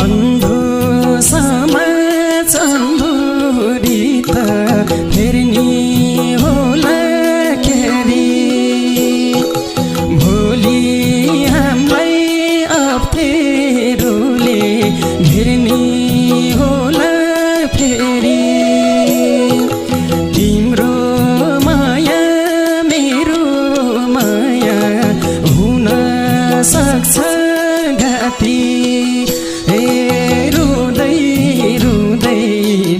अन्धो समाज अन्तुरी त फेर्नी होला खेरि भोलि हामीलाई अप्ठ्यारोले घेर्नी होला फेरि तिम्रो माया मेरो माया हुन सक्छ घाटी रुँदै रुँदै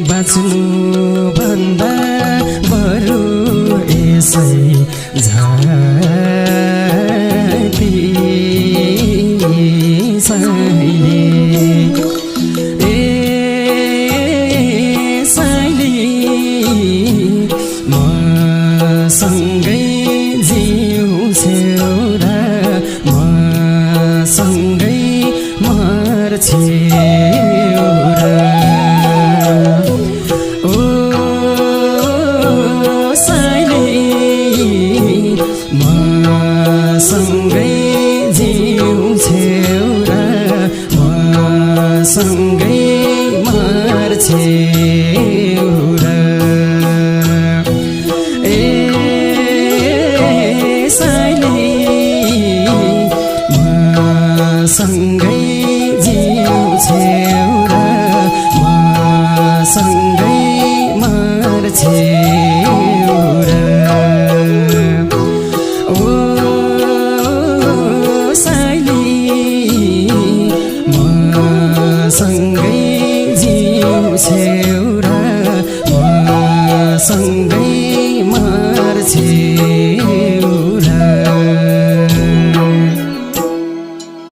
बाँच्नु भन्दा बरु यसै झाती साइली साइली मसँगै जिउँछौ र मसँगै मर्छौ र ओ साइली मसँगै जिउँछौ र मसँगै मर्छौ र साइली मसँगै जिउँछौ